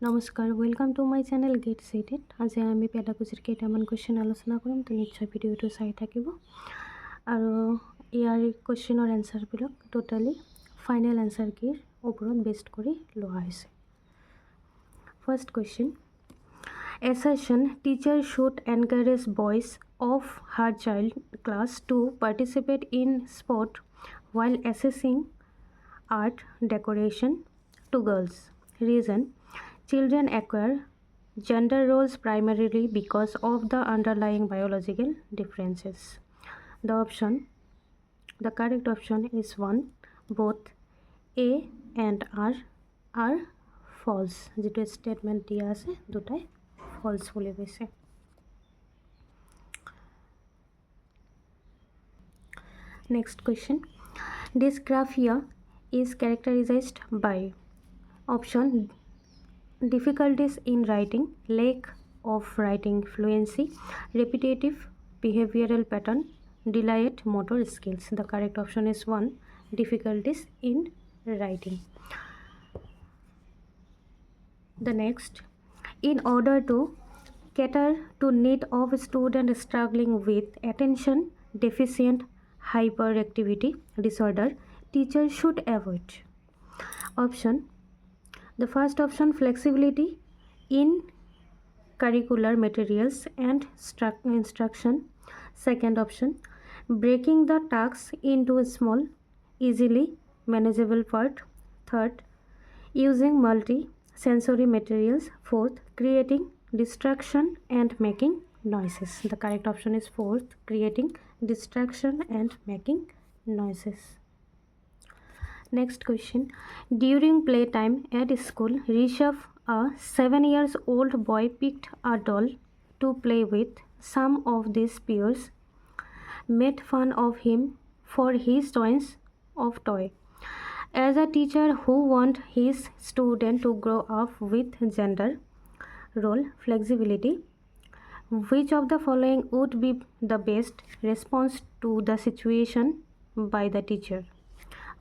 নমস্কাৰ, welcome to my channel get started. আজি আমি পেডাগজিৰ কেইটামান কুৱেশ্যন আলোচনা কৰিম, তো নিশ্চয় ভিডিঅ'টো চাই থাকিব। আৰু ইয়াৰ কুৱেশ্যনৰ এনচাৰবিলাক টোটেলি ফাইনেল এনচাৰ কিৰ ওপৰত বেষ্ট কৰি লোৱা হৈছে। First question, assertion teacher should encourage boys of her child class to participate in sport while assessing art decoration to girls. Reason, children acquire gender roles primarily because of the underlying biological differences. The correct option is 1. Both A and R are false. যেটো statement দিয়া আছে দুটাই false বলি কৈছে। Next question, dysgraphia is characterized by option difficulties in writing, lack of writing fluency, repetitive behavioral pattern, delayed motor skills. The correct option is 1. Difficulties in writing. The next, in order to cater to need of student struggling with attention deficient hyperactivity disorder, teachers should avoid. Option, the first option, flexibility in curricular materials and instruction. Second option, breaking the tasks into small, easily manageable part. Third, using multi-sensory materials. Fourth, creating distraction and making noises. The correct option is fourth, creating distraction and making noises. Next question, during playtime at school, Rishabh, a 7-year-old boy, picked a doll to play with. Some of his peers made fun of him for his choice of toy. As a teacher who wants his student to grow up with gender role flexibility, which of the following would be the best response to the situation by the teacher?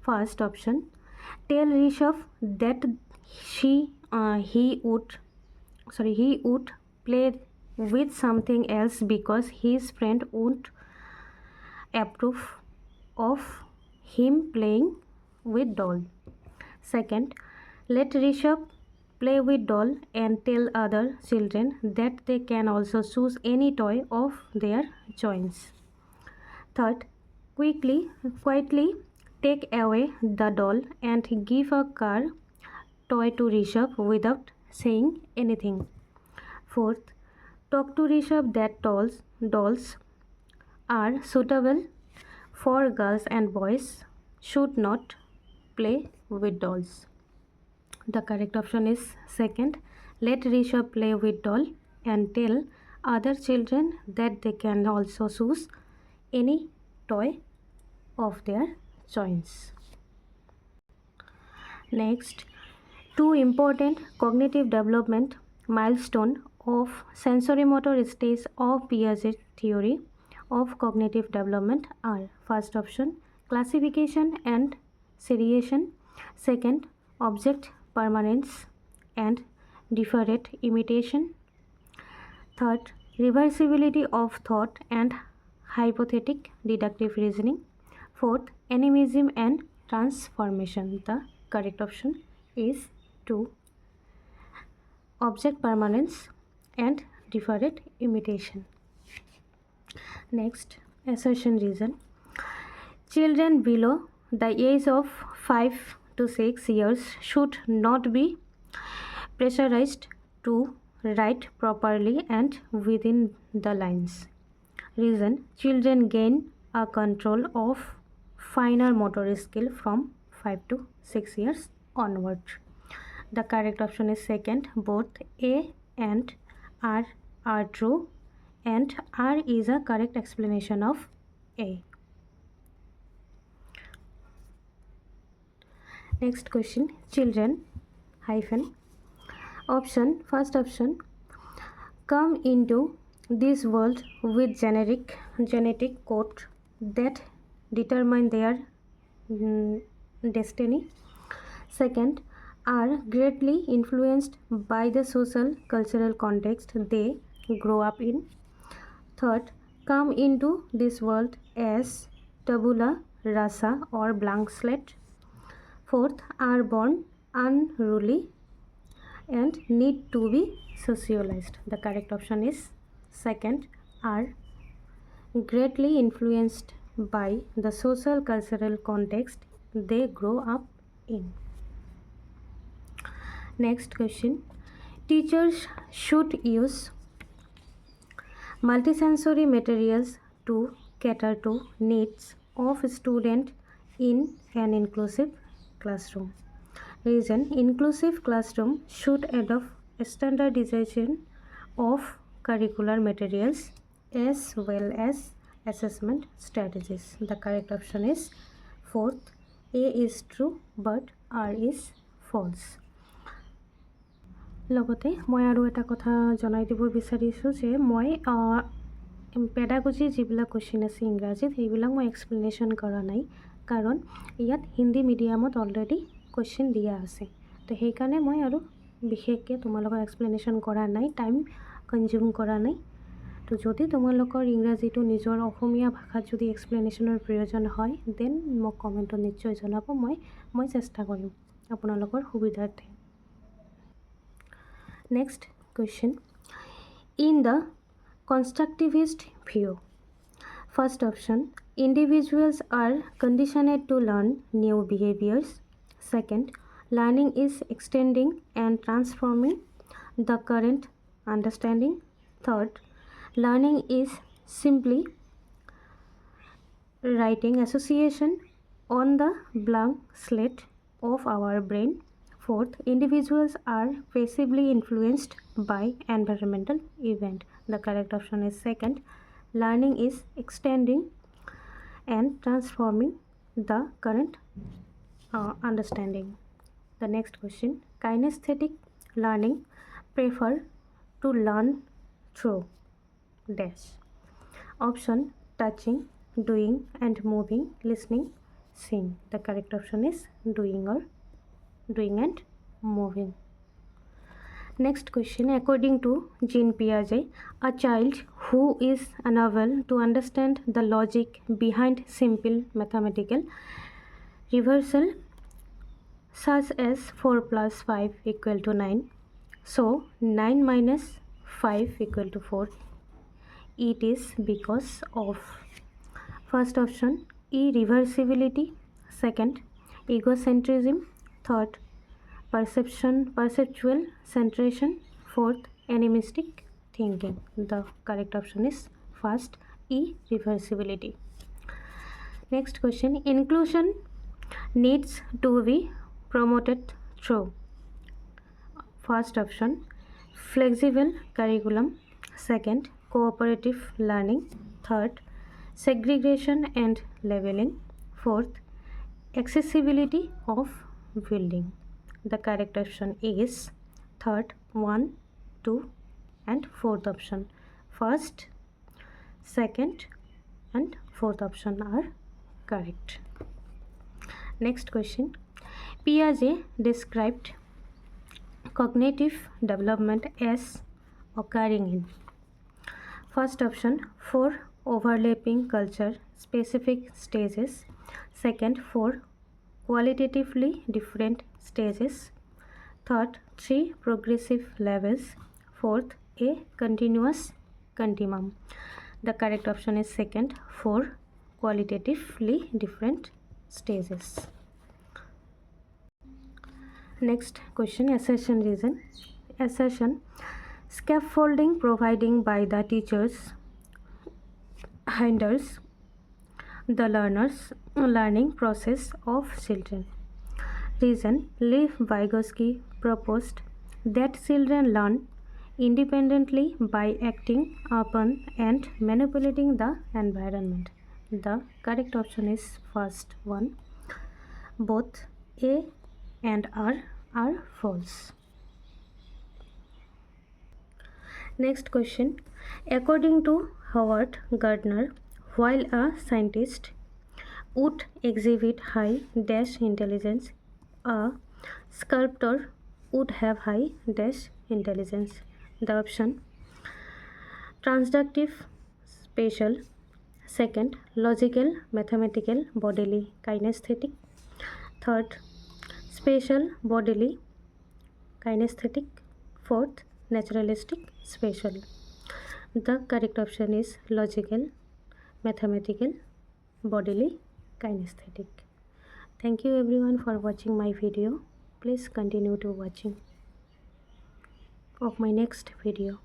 First option, tell Rishabh that he would play with something else because his friend won't approve of him playing with doll. Second, let Rishabh play with doll and tell other children that they can also choose any toy of their choice. Third, quietly take away the doll and give a car toy to Rishabh without saying anything. Fourth, talk to Rishabh that dolls are suitable for girls and boys should not play with dolls. The correct option is second, let Rishabh play with doll and tell other children that they can also choose any toy of their choice. Next, two important cognitive development milestones of sensorimotor stage of Piaget theory of cognitive development are: first option, classification and seriation. Second, object permanence and deferred imitation. Third, reversibility of thought and hypothetic deductive reasoning. Fourth, animism and transformation. The correct option is 2, object permanence and deferred imitation. Next, assertion reason. Children below the age of 5 to 6 years should not be pressurized to write properly and within the lines. Reason, children gain a control of finer motor skill from 5 to 6 years onward. The correct option is second, both A and R are true, and R is a correct explanation of A. Next question, children hyphen option, first option, come into this world with genetic code that determine their destiny. Second, are greatly influenced by the social cultural context they grow up in. Third, come into this world as tabula rasa or blank slate. Fourth, are born unruly and need to be socialized. The correct option is second, are greatly influenced by the social cultural context they grow up in. Next question. Teachers should use multisensory materials to cater to needs of student in an inclusive classroom. Reason: inclusive classroom should adopt standardization of curricular materials as well as assessment strategies. The correct option is fourth. A is true but R is false. লগতে মই আৰু এটা কথা জনাই দিব বিচাৰিছোঁ যে মই পেডাগজি যিবিলাক কুৱেশ্যন আছে ইংৰাজীত সেইবিলাক মই এক্সপ্লেনেশ্যন কৰা নাই, কাৰণ ইয়াত হিন্দী মিডিয়ামত অলৰেডি কুৱেশ্যন দিয়া আছে। তো সেইকাৰণে মই আৰু বিশেষকৈ তোমালোকৰ এক্সপ্লেনেশ্যন কৰা নাই, টাইম কনজিউম কৰা নাই। তো যদি তোমালোকৰ ইংৰাজীটো নিজৰ অসমীয়া ভাষাত যদি এক্সপ্লেনেশ্যনৰ প্ৰয়োজন হয় দেন মোক কমেণ্টত নিশ্চয় জনাব, মই চেষ্টা কৰিম আপোনালোকৰ সুবিধাৰ্থে। Next question. In the constructivist view, first option, individuals are conditioned to learn new behaviors. Second, learning is extending and transforming the current understanding. Third, learning is simply writing association on the blank slate of our brain. Fourth, individuals are passively influenced by environmental event. The correct option is second. Learning is extending and transforming the current understanding. The next question. Kinesthetic learning prefer to learn through dash. Option: touching, doing and moving, listening, seeing. The correct option is doing and moving. Next question. According to Jean Piaget, a child who is unable to understand the logic behind simple mathematical reversal such as 4 plus 5 equal to 9, so 9 minus 5 equal to 4, it is because of first option irreversibility, second egocentrism, third perceptual centration, fourth animistic thinking. The correct option is first, irreversibility. Next question. Inclusion needs to be promoted through first option flexible curriculum, second cooperative learning, third segregation and labeling, fourth accessibility of building. The correct option is third, 1, 2 and fourth option. First, second and fourth option are correct. Next question. Piaget described cognitive development as occurring in first option 4 overlapping culture specific stages, second 4 qualitatively different stages, third 3 progressive levels, fourth a continuous continuum. The correct option is second, 4 qualitatively different stages. Next question. Assertion reason. Assertion: scaffolding providing by the teachers hinders the learning process of children. Reason: Lev Vygotsky proposed that children learn independently by acting upon and manipulating the environment. The correct option is first one. Both A and R are false. Next question. According to Howard Gardner, while a scientist would exhibit high dash intelligence, a Sculptor would have high dash intelligence. The option transductive spatial. Second, logical, mathematical, bodily, kinesthetic. Third, spatial, bodily, kinesthetic. Fourth, naturalistic, spatial. The correct option is logical, mathematical, bodily, kinesthetic. Thank you everyone for watching my video. Please continue to watching of my next video.